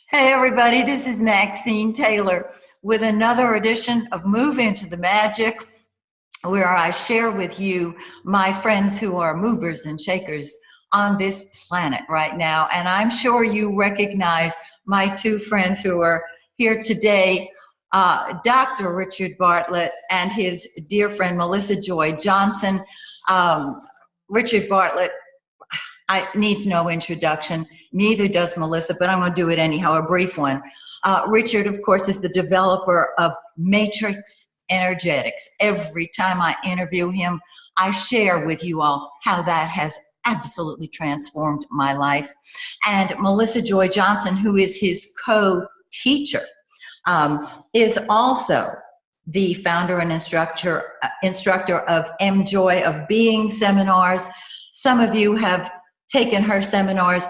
Hey everybody, this is Maxine Taylor with another edition of Move Into the Magic, where I share with you my friends who are movers and shakers on this planet right now. And I'm sure you recognize my two friends who are here today, Dr. Richard Bartlett and his dear friend Melissa Joy Jonsson. Richard Bartlett needs no introduction. Neither does Melissa, but I'm going to do it anyhow, a brief one. Richard, of course, is the developer of MatrixEnergetics. Every time I interview him, I share with you all how that has absolutely transformed my life. And Melissa Joy Jonsson, who is his co-teacher, is also the founder and instructor of Joy of Being seminars. Some of you have taken her seminars.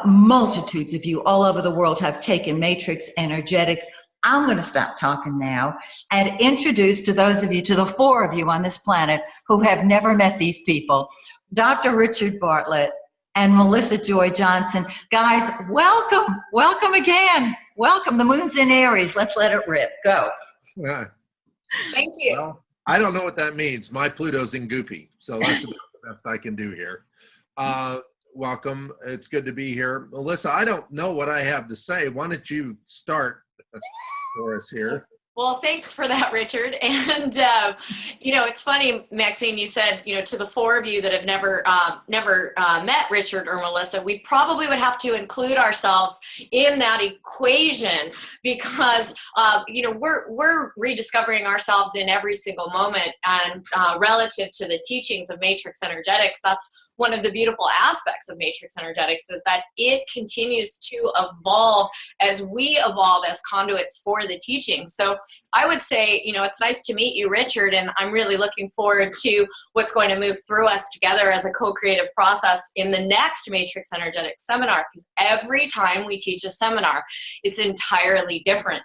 Multitudes of you all over the world have taken MatrixEnergetics. I'm going to stop talking now and introduce to those of you, to the four of you on this planet who have never met these people, Dr. Richard Bartlett and Melissa Joy Jonsson. Guys, welcome. Welcome again. Welcome. The moon's in Aries. Let's let it rip. Go. Yeah. Thank you. Well, I don't know what that means. My Pluto's in Goopy, so that's about the best I can do here. Welcome. It's good to be here. Melissa, I don't know what I have to say. Why don't you start for us here? Well, thanks for that, Richard. And, it's funny, Maxine, you said, to the four of you that have never met Richard or Melissa, we probably would have to include ourselves in that equation because, we're rediscovering ourselves in every single moment. And relative to the teachings of MatrixEnergetics, that's one of the beautiful aspects of MatrixEnergetics is that it continues to evolve as we evolve as conduits for the teaching. So I would say, it's nice to meet you, Richard, and I'm really looking forward to what's going to move through us together as a co-creative process in the next MatrixEnergetics seminar, because every time we teach a seminar, it's entirely different.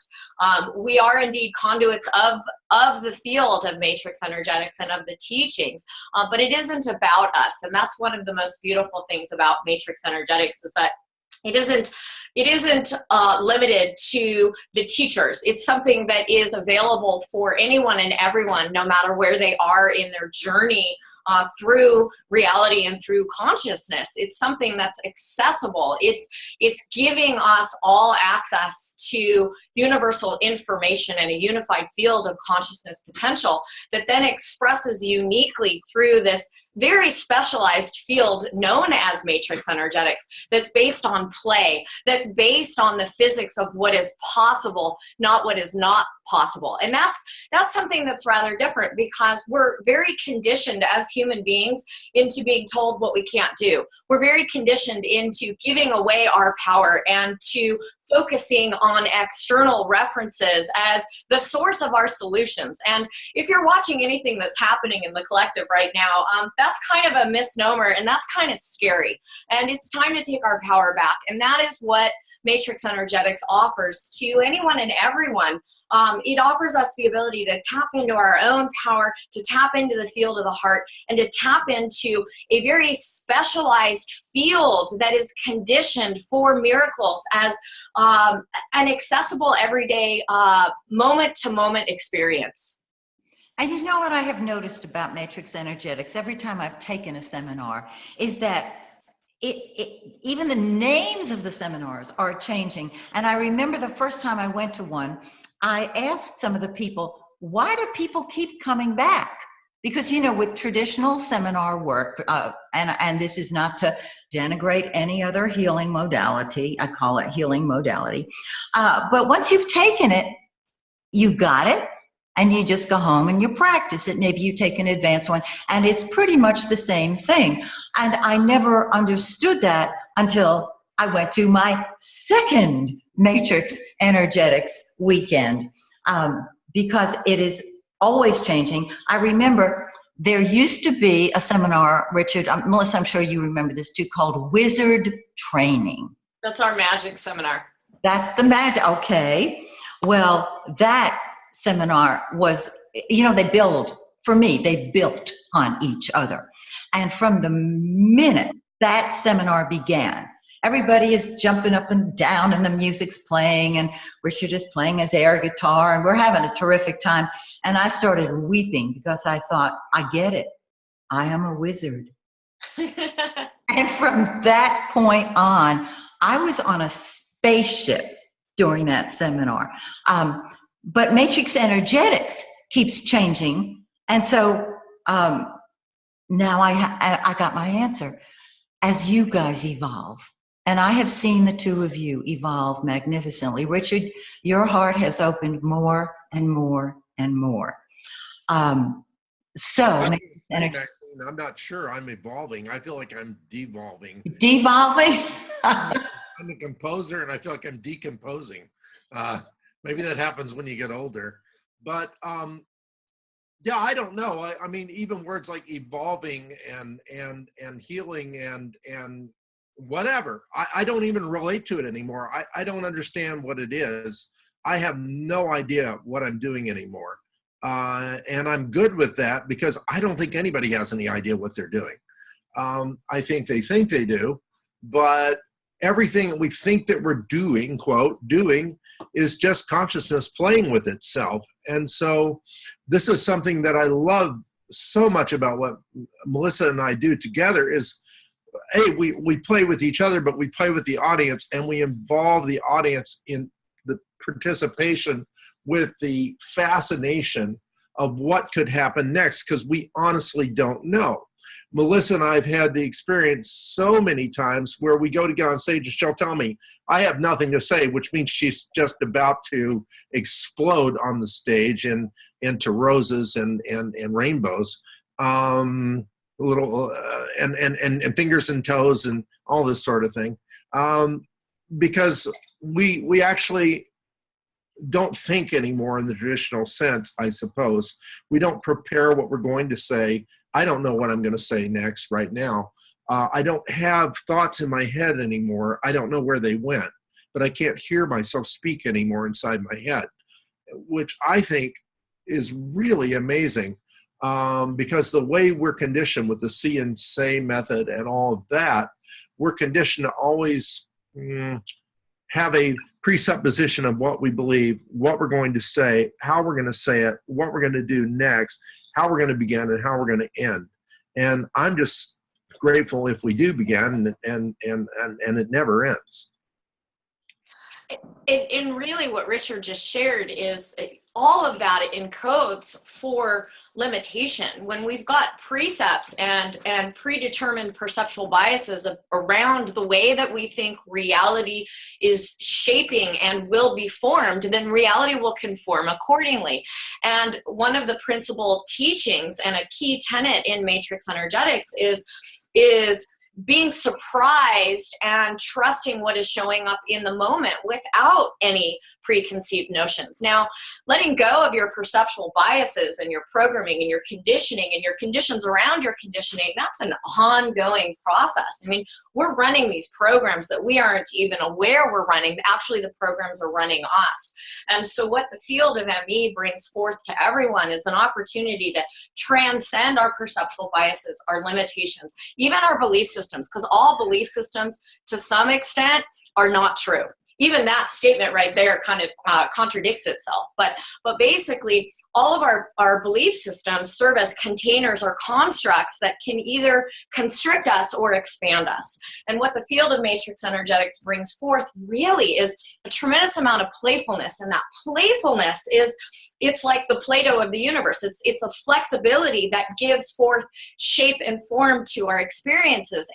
We are indeed conduits of the field of MatrixEnergetics and of the teachings, but it isn't about us, and that's one of the most beautiful things about MatrixEnergetics is that it isn't limited to the teachers. It's something that is available for anyone and everyone, no matter where they are in their journey through reality and through consciousness. It's something that's accessible. It's giving us all access to universal information and a unified field of consciousness potential that then expresses uniquely through this very specialized field known as MatrixEnergetics that's based on play, that's based on the physics of what is possible, not what is not possible. And that's something that's rather different because we're very conditioned as human beings into being told what we can't do. We're very conditioned into giving away our power and to focusing on external references as the source of our solutions. And if you're watching anything that's happening in the collective right now, that's kind of a misnomer and that's kind of scary. And it's time to take our power back. And that is what MatrixEnergetics offers to anyone and everyone. It offers us the ability to tap into our own power, to tap into the field of the heart, and to tap into a very specialized field that is conditioned for miracles as an accessible everyday moment-to-moment experience. And you know what I have noticed about MatrixEnergetics every time I've taken a seminar is that even the names of the seminars are changing. And I remember the first time I went to one, I asked some of the people, why do people keep coming back? Because, with traditional seminar work, and this is not to denigrate any other healing modality, I call it healing modality, but once you've taken it, you got it, and you just go home and you practice it. Maybe you take an advanced one, and it's pretty much the same thing. And I never understood that until I went to my second MatrixEnergetics weekend, because it is always changing. I remember there used to be a seminar, Richard, Melissa, I'm sure you remember this too, called Wizard Training. That's our magic seminar. That's the magic, okay. Well, that seminar was, they built on each other. And from the minute that seminar began, everybody is jumping up and down and the music's playing and Richard is playing his air guitar and we're having a terrific time. And I started weeping because I thought, I get it. I am a wizard. And from that point on, I was on a spaceship during that seminar. But MatrixEnergetics keeps changing. And so now I got my answer. As you guys evolve, and I have seen the two of you evolve magnificently. Richard, your heart has opened more and more and more. Maxine, I'm not sure I'm evolving. I feel like I'm devolving. Devolving? I'm a composer and I feel like I'm decomposing. Maybe that happens when you get older. But yeah, I don't know. I mean, even words like evolving and healing and whatever, I don't even relate to it anymore. I don't understand what it is. I have no idea what I'm doing anymore. And I'm good with that because I don't think anybody has any idea what they're doing. I think they do, but everything we think that we're doing, quote, doing, is just consciousness playing with itself. And so this is something that I love so much about what Melissa and I do together is, hey, we play with each other, but we play with the audience and we involve the audience in the participation with the fascination of what could happen next, because we honestly don't know. Melissa and I have had the experience so many times where we go to get on stage and she'll tell me, I have nothing to say, which means she's just about to explode on the stage and into roses and rainbows, little and fingers and toes and all this sort of thing, because we actually don't think anymore in the traditional sense, I suppose. We don't prepare what we're going to say. I don't know what I'm going to say next right now. I don't have thoughts in my head anymore. I don't know where they went, but I can't hear myself speak anymore inside my head, which I think is really amazing, because the way we're conditioned with the see and say method and all of that, we're conditioned to always have a presupposition of what we believe, what we're going to say, how we're going to say it, what we're going to do next, how we're going to begin, and how we're going to end. And I'm just grateful if we do begin and it never ends. And really what Richard just shared is all of that encodes for limitation. When we've got precepts and predetermined perceptual biases around the way that we think reality is shaping and will be formed, then reality will conform accordingly. And one of the principal teachings and a key tenet in MatrixEnergetics is being surprised and trusting what is showing up in the moment without any preconceived notions. Now, letting go of your perceptual biases and your programming and your conditioning and your conditions around your conditioning, that's an ongoing process. I mean, we're running these programs that we aren't even aware we're running. Actually, the programs are running us. And so what the field of ME brings forth to everyone is an opportunity to transcend our perceptual biases, our limitations, even our belief systems, because all belief systems to some extent are not true. Even that statement right there kind of contradicts itself. But basically, all of our belief systems serve as containers or constructs that can either constrict us or expand us. And what the field of MatrixEnergetics brings forth really is a tremendous amount of playfulness. And that playfulness it's like the Play-Doh of the universe. It's a flexibility that gives forth shape and form to our experiences.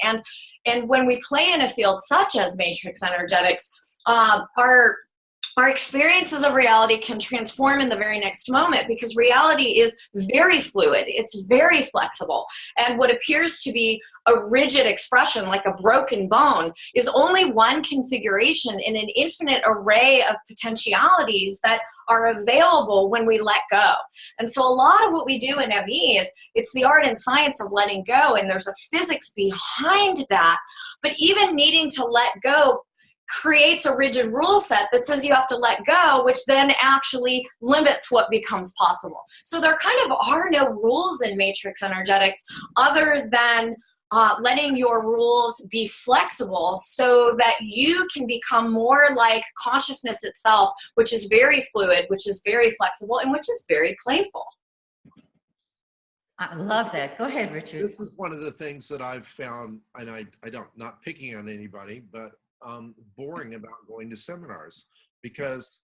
And when we play in a field such as MatrixEnergetics, our experiences of reality can transform in the very next moment, because reality is very fluid. It's very flexible. And what appears to be a rigid expression, like a broken bone, is only one configuration in an infinite array of potentialities that are available when we let go. And so a lot of what we do in ME it's the art and science of letting go, and there's a physics behind that. But even needing to let go creates a rigid rule set that says you have to let go, which then actually limits what becomes possible. So there kind of are no rules in MatrixEnergetics other than letting your rules be flexible so that you can become more like consciousness itself, which is very fluid, which is very flexible, and which is very playful. I love that. Go ahead, Richard. This is one of the things that I've found, and I don't, not picking on anybody, but boring about going to seminars, because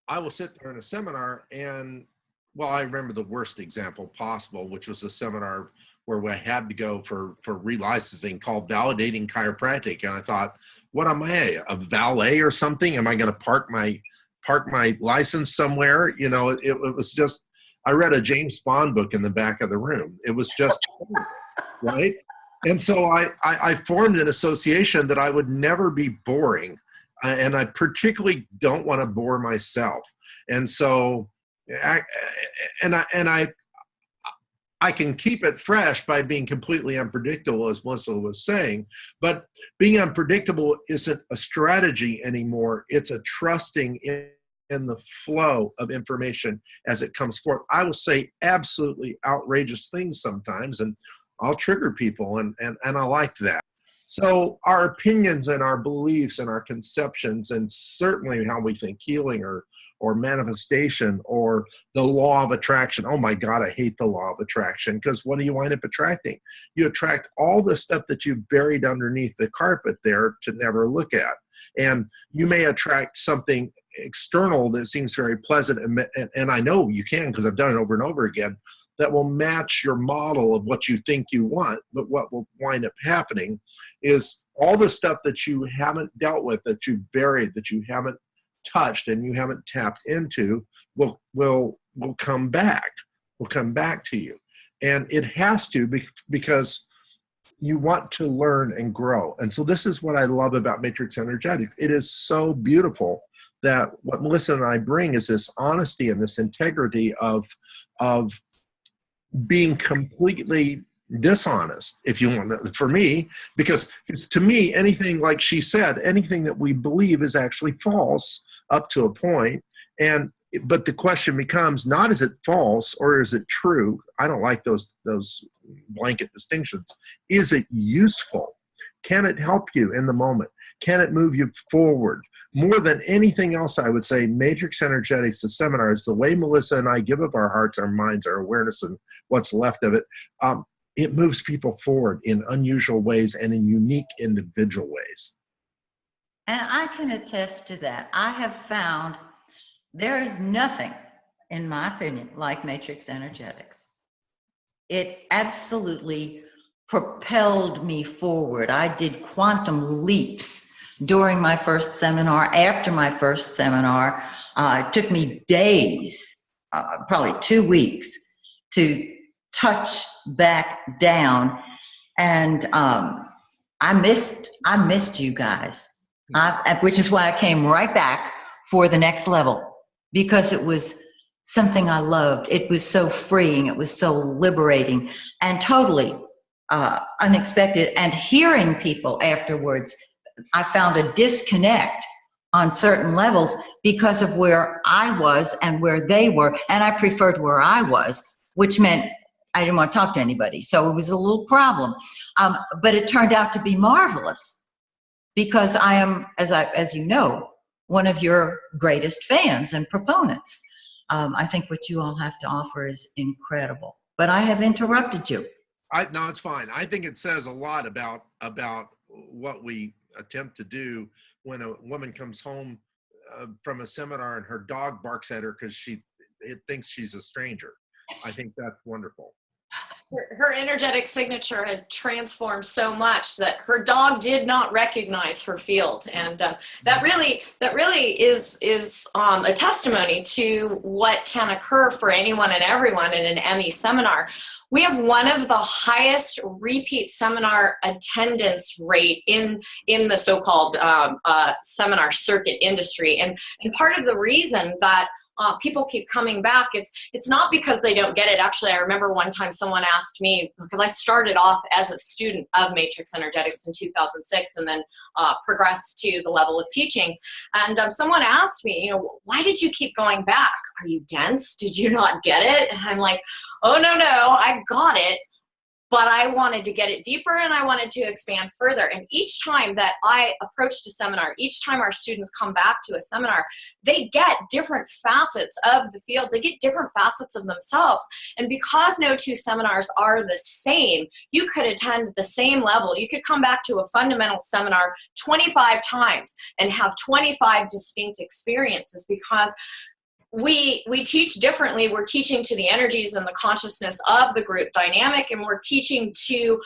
I will sit there in a seminar and, well, I remember the worst example possible, which was a seminar where we had to go for relicensing called Validating Chiropractic. And I thought, what am I, a valet or something? Am I going to park my license somewhere? You know, it was just, I read a James Bond book in the back of the room. It was just, right? And so I formed an association that I would never be boring. And I particularly don't want to bore myself. And so, I can keep it fresh by being completely unpredictable, as Melissa was saying, but being unpredictable isn't a strategy anymore. It's a trusting in the flow of information as it comes forth. I will say absolutely outrageous things sometimes, and I'll trigger people, and I like that. So our opinions and our beliefs and our conceptions, and certainly how we think healing or manifestation or the law of attraction. Oh my God, I hate the law of attraction, because what do you wind up attracting? You attract all the stuff that you've buried underneath the carpet there to never look at. And you may attract something external that seems very pleasant, and I know you can, because I've done it over and over again, that will match your model of what you think you want. But what will wind up happening is all the stuff that you haven't dealt with, that you buried, that you haven't touched and you haven't tapped into will come back, to you. And it has to, because you want to learn and grow. And so this is what I love about Matrix Energetics. It is so beautiful that what Melissa and I bring is this honesty and this integrity of being completely dishonest, if you want, for me, because to me, anything, like she said, anything that we believe is actually false up to a point. But the question becomes not, is it false or is it true? I don't like those blanket distinctions. Is it useful? Can it help you in the moment? Can it move you forward? More than anything else, I would say Matrix Energetics, the seminars, the way Melissa and I give of our hearts, our minds, our awareness, and what's left of it, it moves people forward in unusual ways and in unique individual ways. And I can attest to that. I have found there is nothing, in my opinion, like Matrix Energetics. It absolutely propelled me forward. I did quantum leaps during my first seminar, after my first seminar. It took me days, probably 2 weeks, to touch back down. And I missed you guys, which is why I came right back for the next level, because it was something I loved. It was so freeing. It was so liberating and totally unexpected. And hearing people afterwards, I found a disconnect on certain levels because of where I was and where they were. And I preferred where I was, which meant I didn't want to talk to anybody. So it was a little problem. But it turned out to be marvelous, because I am, as you know, one of your greatest fans and proponents. I think what you all have to offer is incredible. But I have interrupted you. No, it's fine. I think it says a lot about what we attempt to do when a woman comes home from a seminar and her dog barks at her because it thinks she's a stranger. I think that's wonderful. Her energetic signature had transformed so much that her dog did not recognize her field, and that really is a testimony to what can occur for anyone and everyone in an ME seminar. We have one of the highest repeat seminar attendance rate in the so-called seminar circuit industry, and part of the reason that people keep coming back, it's not because they don't get it. Actually, I remember one time someone asked me, because I started off as a student of Matrix Energetics in 2006 and then progressed to the level of teaching. And someone asked me, why did you keep going back? Are you dense? Did you not get it? And I'm like, oh, no, I got it. but I wanted to get it deeper and I wanted to expand further. And each time that I approached a seminar, each time our students come back to a seminar, they get different facets of the field. They get different facets of themselves. And because no two seminars are the same, you could attend the same level. You could come back to a fundamental seminar 25 times and have 25 distinct experiences, because we teach differently. We're teaching to the energies and the consciousness of the group dynamic, and we're teaching to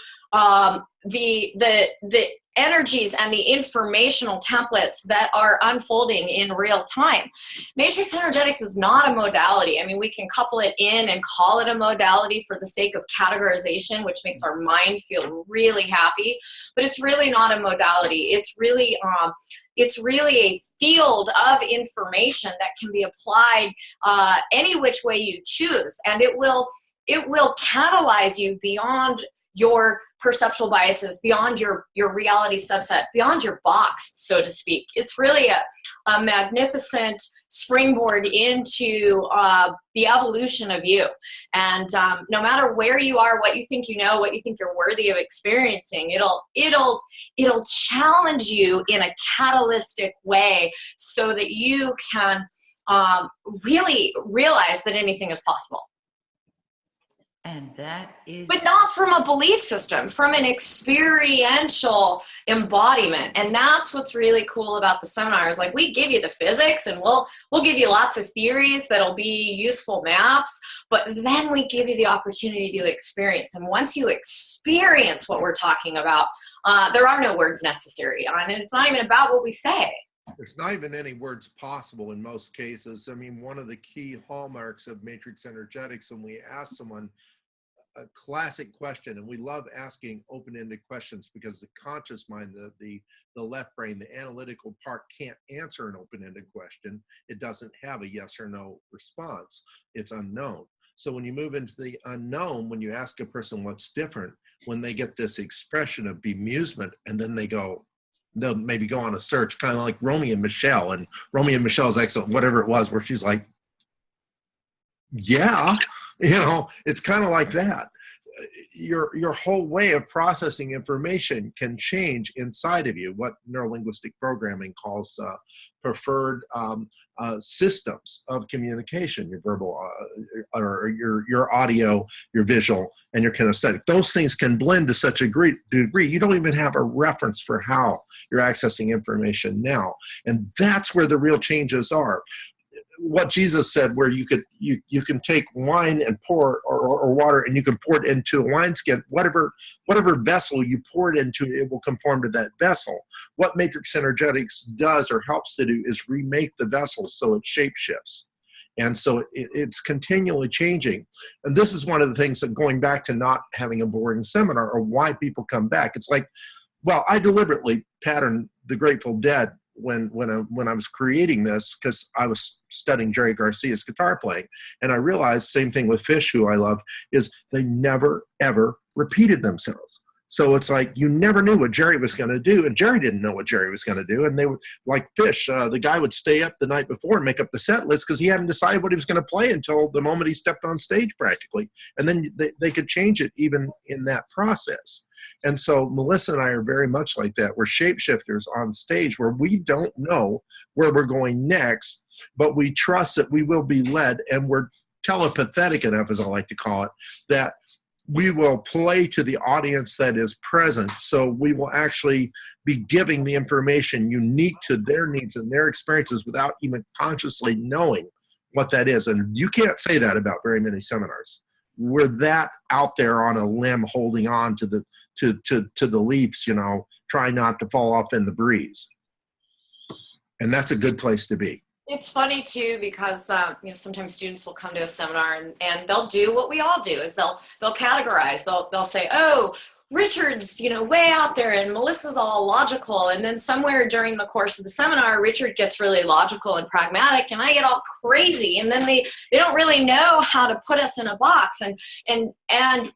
the energies and the informational templates that are unfolding in real time. Matrix Energetics is not a modality. I mean, we can couple it in and call it a modality for the sake of categorization, which makes our mind feel really happy, but it's really not a modality. It's really a field of information that can be applied any which way you choose, and it will catalyze you beyond your perceptual biases, beyond your reality subset, beyond your box, so to speak. It's really a magnificent springboard into the evolution of you. And no matter where you are, what you think you know, what you think you're worthy of experiencing, it'll challenge you in a catalytic way so that you can really realize that anything is possible. And that is... But not from a belief system, from an experiential embodiment. And that's what's really cool about the seminars. Like, we give you the physics, and we'll give you lots of theories that'll be useful maps, but then we give you the opportunity to experience. And once you experience what we're talking about, there are no words necessary. And it's not even about what we say. There's not even any words possible in most cases. I mean, one of the key hallmarks of Matrix Energetics, when we ask someone a classic question, and we love asking open-ended questions because the conscious mind, the left brain, the analytical part can't answer an open-ended question. It doesn't have a yes or no response. It's unknown. So when you move into the unknown, when you ask a person what's different, when they get this expression of bemusement, and then they'll maybe go on a search, kind of like Romy and Michelle. And Romy and Michelle's excellent, whatever it was, where she's like, yeah, it's kind of like that. Your whole way of processing information can change inside of you, what neurolinguistic programming calls preferred systems of communication, your verbal, or your audio, your visual, and your kinesthetic. Those things can blend to such a great degree, you don't even have a reference for how you're accessing information now. And that's where the real changes are. What Jesus said, where you can take wine and pour, or water, and you can pour it into a wineskin, whatever vessel you pour it into, it will conform to that vessel. What Matrix Energetics does or helps to do is remake the vessel so it shape shifts. And so it's continually changing. And this is one of the things that, going back to not having a boring seminar, or why people come back. It's like, well, I deliberately patterned the Grateful Dead when I was creating this, because I was studying Jerry Garcia's guitar playing, and I realized, same thing with Fish, who I love, is they never ever repeated themselves. So it's like, you never knew what Jerry was going to do, and Jerry didn't know what Jerry was going to do. And they were like Fish, the guy would stay up the night before and make up the set list, because he hadn't decided what he was going to play until the moment he stepped on stage, practically. And then they could change it even in that process. And so Melissa and I are very much like that. We're shapeshifters on stage, where we don't know where we're going next, but we trust that we will be led, and we're telepathetic enough, as I like to call it, that we will play to the audience that is present. So we will actually be giving the information unique to their needs and their experiences without even consciously knowing what that is. And you can't say that about very many seminars. We're that out there on a limb, holding on to the leaves, trying not to fall off in the breeze. And that's a good place to be. It's funny too, because sometimes students will come to a seminar and they'll do what we all do, is they'll categorize. They'll say, oh, Richard's, way out there and Melissa's all logical. And then somewhere during the course of the seminar, Richard gets really logical and pragmatic and I get all crazy. And then they don't really know how to put us in a box. And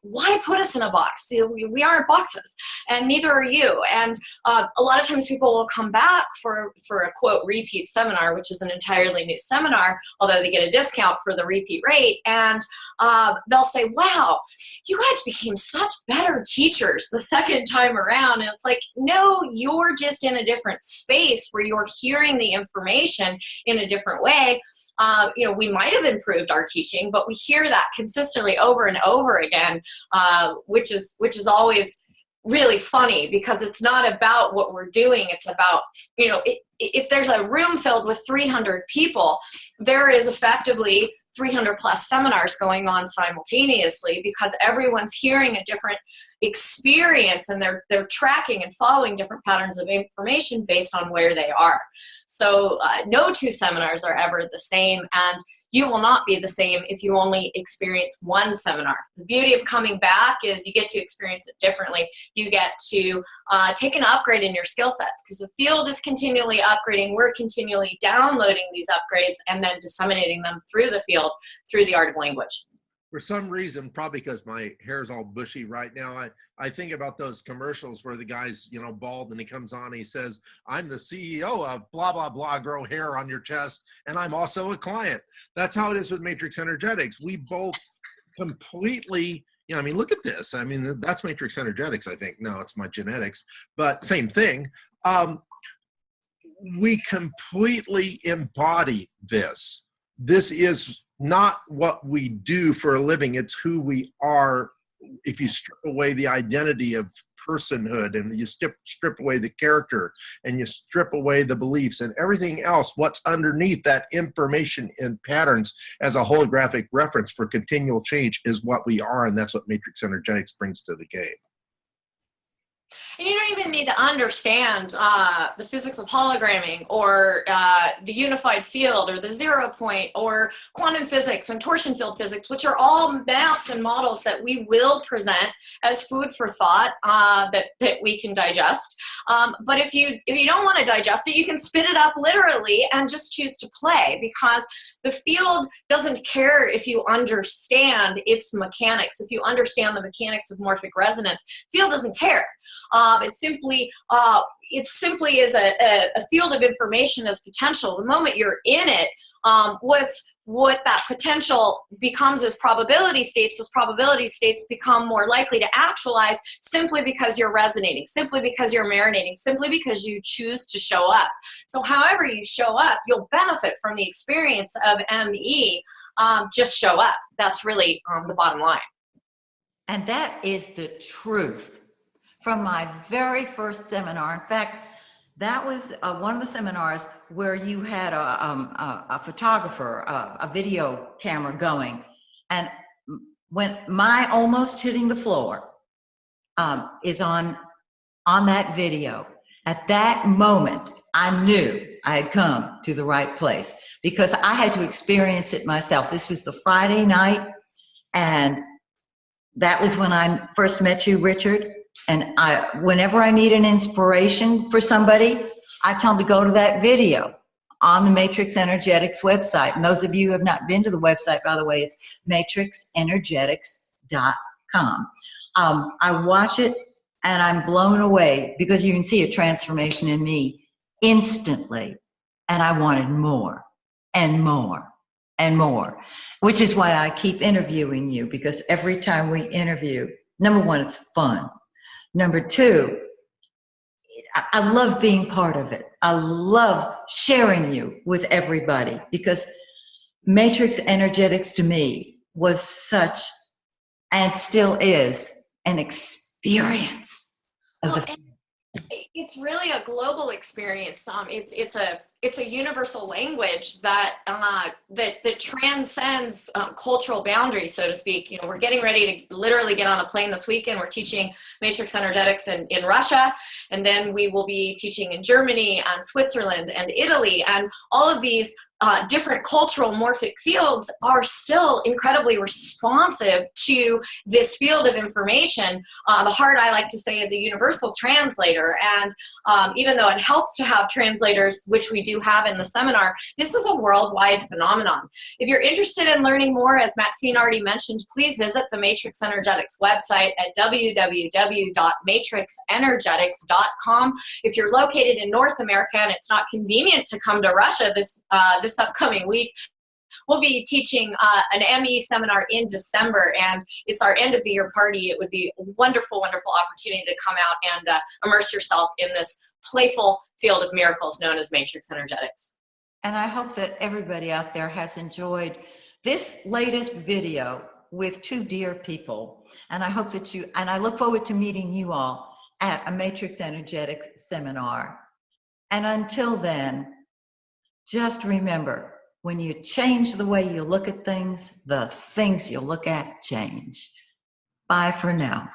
why put us in a box? We aren't boxes, and neither are you. And a lot of times people will come back for a quote repeat seminar, which is an entirely new seminar, although they get a discount for the repeat rate. And they'll say, wow, you guys became such better teachers the second time around. And it's like, no, you're just in a different space where you're hearing the information in a different way. We might have improved our teaching, but we hear that consistently over and over again, which is always really funny, because it's not about what we're doing. It's about, if there's a room filled with 300 people, there is effectively 300 plus seminars going on simultaneously, because everyone's hearing a different experience and they're tracking and following different patterns of information based on where they are. So no two seminars are ever the same, and you will not be the same if you only experience one seminar. The beauty of coming back is you get to experience it differently. You get to take an upgrade in your skill sets, because the field is continually upgrading. We're continually downloading these upgrades and then disseminating them through the field through the art of language. For some reason, probably because my hair is all bushy right now, I think about those commercials where the guy's, bald, and he comes on and he says, I'm the CEO of blah, blah, blah, grow hair on your chest, and I'm also a client. That's how it is with Matrix Energetics. We both completely, look at this. That's Matrix Energetics, I think. No, it's my genetics, but same thing. We completely embody this. This is not what we do for a living. It's who we are. If you strip away the identity of personhood, and you strip away the character, and you strip away the beliefs and everything else, what's underneath that information and patterns as a holographic reference for continual change is what we are. And that's what Matrix Energetics brings to the game. And you don't even need to understand the physics of hologramming, or the unified field, or the 0 point, or quantum physics and torsion field physics, which are all maps and models that we will present as food for thought that we can digest. But if you don't want to digest it, you can spit it up literally and just choose to play, because the field doesn't care if you understand its mechanics. If you understand the mechanics of morphic resonance, field doesn't care. It simply is a field of information as potential. The moment you're in it, what that potential becomes is probability states. Those probability states become more likely to actualize simply because you're resonating, simply because you're marinating, simply because you choose to show up. So however you show up, you'll benefit from the experience of ME. Just show up. That's really the bottom line. And that is the truth. From my very first seminar, in fact, that was one of the seminars where you had a photographer, a video camera going, and when my almost hitting the floor is on that video. At that moment, I knew I had come to the right place, because I had to experience it myself. This was the Friday night, and that was when I first met you, Richard. And whenever I need an inspiration for somebody, I tell them to go to that video on the MatrixEnergetics website. And those of you who have not been to the website, by the way, it's MatrixEnergetics.com. I watch it and I'm blown away, because you can see a transformation in me instantly. And I wanted more and more and more, which is why I keep interviewing you, because every time we interview, number one, it's fun. Number two, I love being part of it. I love sharing you with everybody, because Matrix Energetics to me was such, and still is, an experience of the. It's really a global experience. It's a universal language that that transcends cultural boundaries, so to speak. We're getting ready to literally get on a plane this weekend. We're teaching Matrix Energetics in Russia, and then we will be teaching in Germany and Switzerland and Italy, and all of these different cultural morphic fields are still incredibly responsive to this field of information. The heart, I like to say, is a universal translator. And even though it helps to have translators, which we do have in the seminar, this is a worldwide phenomenon. If you're interested in learning more, as Maxine already mentioned, please visit the MatrixEnergetics website at www.MatrixEnergetics.com. If you're located in North America and it's not convenient to come to Russia this upcoming week, we'll be teaching an ME seminar in December, and it's our end of the year party. It would be a wonderful, wonderful opportunity to come out and immerse yourself in this playful field of miracles known as Matrix Energetics. And I hope that everybody out there has enjoyed this latest video with two dear people. And I hope that I look forward to meeting you all at a Matrix Energetics seminar. And until then, just remember, when you change the way you look at things, the things you look at change. Bye for now.